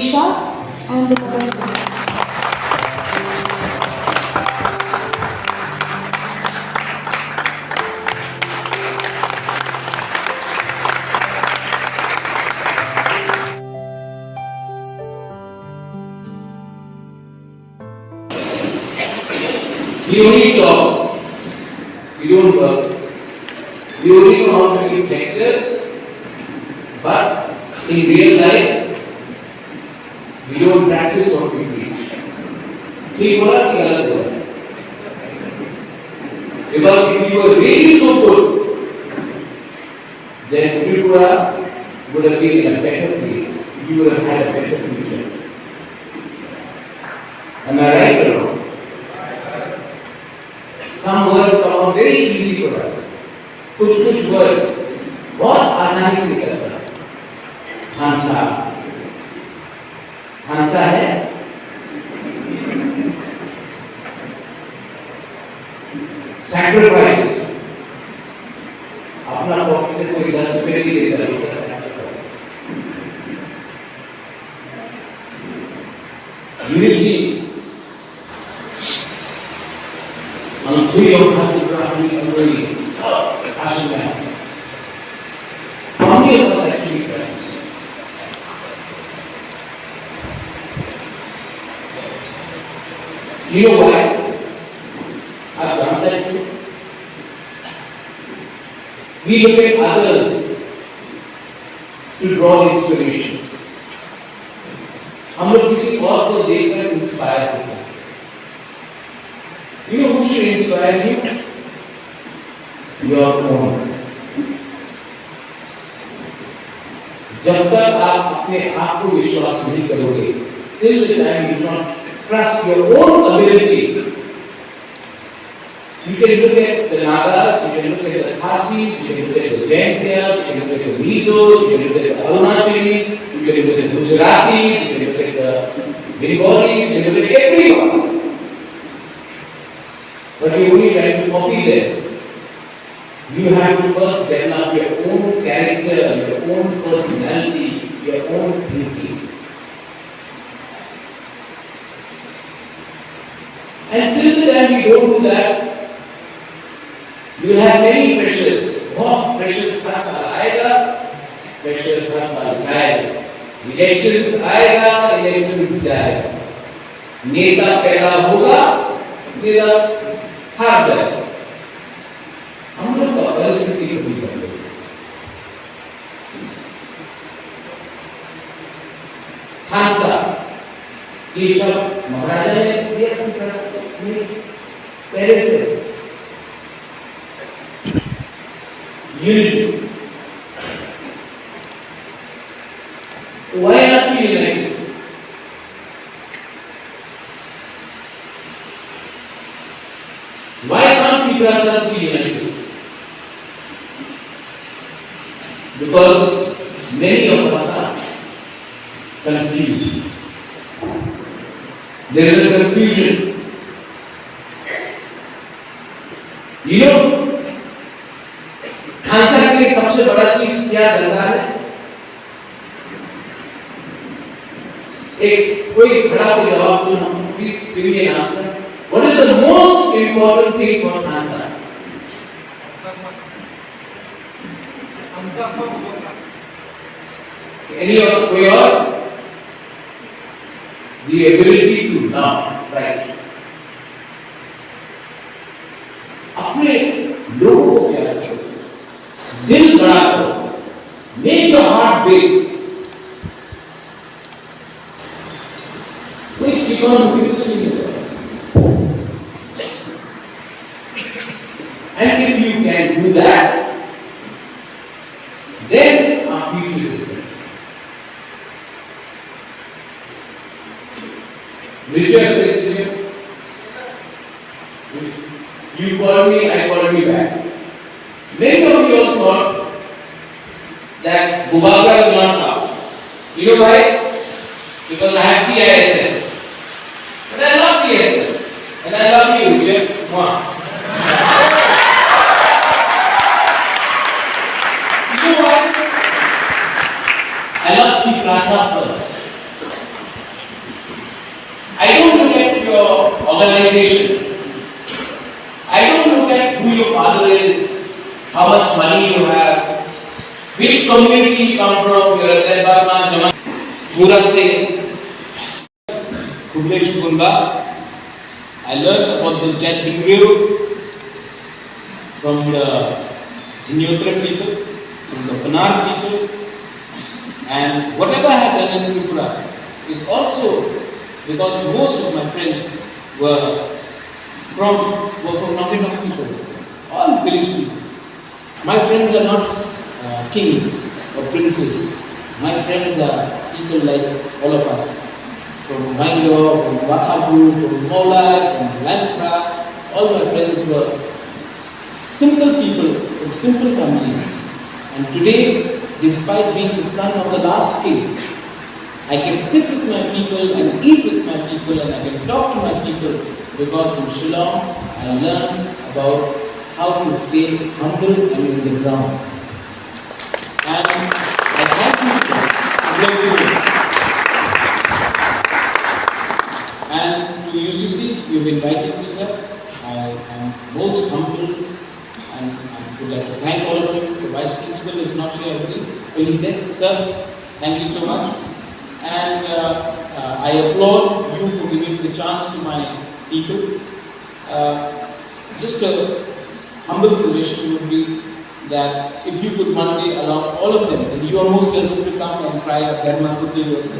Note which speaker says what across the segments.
Speaker 1: Risha and Bubagra.
Speaker 2: We only talk, we don't work. We only know how to give lectures, but in real life, we don't practice what we preach. ठीक बोला कि गलत बोला? Because if you were really so good, then Tripura would have been in a better place. You would have had a better future. Am I right or wrong? Some words come out very easy for us. कुछ words बहुत आसानी से करता है. हंसा, हंसा है. Sacrifice. अपना pocket से कोई 10 रुपए नहीं देता है उसका sacrifice. Unity. हम थ्री और खातिर प्रार्थना करेंगे. Ashram. How many of us actually practice? You know why? I've done that too. We look at others to draw inspiration. हम लोग किसी और को देखकर इंस्पायर होते हैं. You know who should inspire you? Your own. जब तक आप अपने आप को विश्वास नहीं करोगे, till the time you do not trust your own ability, you can look at the Nagas, you can look at the Khasis, you can look at the Jaintias, you can look at the Mizos, you can look at the Arunachalis, you can look at the Gujaratis, you can look at the Bengalis, you can look at everyone. But you only try to copy them. You have to first develop your own character, your own personality, your own thinking. And till the time you don't do that, you will have many freshers. बहुत freshers का साल आएगा, freshers का साल जाएगा. Elections आएगा, elections जाएगा. नेता पैदा होगा, नेता हार जाएगा. हम लोग का परिस्थिति कभी बदले. खानसा ये शब्द महाराजा ने दिया पहले से. Unity. Why not be united? Why can't we trust be united? Because many of us are confused. There is a confusion. You know, answer के लिए सबसे बड़ा चीज क्या दरकार है? एक कोई खड़ा हो जवाब दो ना, please give me an answer. What is the most important thing for answer? Any of कोई और? The ability to love, right? अपने लोगों को क्या करो? दिल बड़ा करो. Make your heart big. कोई चिकन बिल्कुल नहीं है. And if you can do that, then our future is there. Richard, you called me, I called you back. Many of you all thought that Bubagra will not come. You know why? Because I have TSF. And I love TSF. And I love you, Richard. Come on. You know why? I love the Prasa first. how much money you have, which community you come from, you are led by Jama, Pura Singh, Kublesh Kunba. I learned about the Jet Ingrew from the Nyotra people, from the Panar people, and whatever I have done in Tripura is also because most of my friends were from Navi people, all village people. My friends are not kings or princes. My friends are people like all of us. From Bangalore, from Wathapu, from Mola, from Lanka. All my friends were simple people from simple families. And today, despite being the son of the last king, I can sit with my people and eat with my people and I can talk to my people because in Shillong I learned about how to stay humble and in the ground. And I thank you. And to UCC, you've invited me, sir. I am most humble and I would like to thank all of you. The Vice Principal is not here, I believe. He's there, sir. Thank you so much. And I applaud you for giving the chance to my people. Just a humble suggestion would be that if you could one day allow all of them, then you are most welcome to come and try a Dharma Putti also.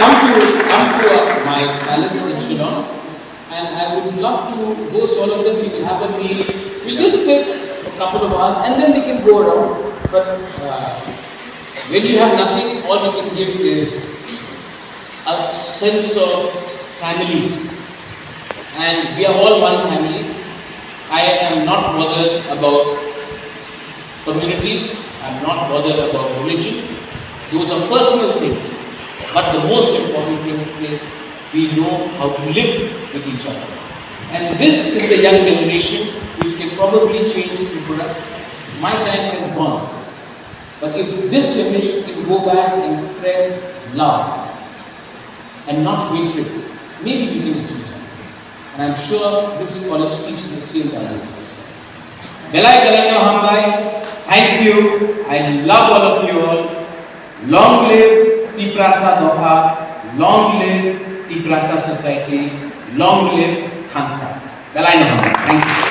Speaker 2: Come to my palace in Shillong, and I would love to host all of them. We will have a meal. We just sit a couple of hours and then we can go around. But when you have nothing, all you can give is a sense of family. And we are all one family. I am not bothered about communities. I am not bothered about religion. Those are personal things. But the most important thing is we know how to live with each other. And this is the young generation which can probably change Tripura. My time has gone. But if this generation can go back and spread love and not hatred, maybe we can achieve something. And I'm sure this college teaches the same values as well. Belai Belai Hambai, thank you. I love all of you all. Long live Tiprasa Doha, long live Tiprasa Society, long live Khansa. Belai Hambai. Thank you.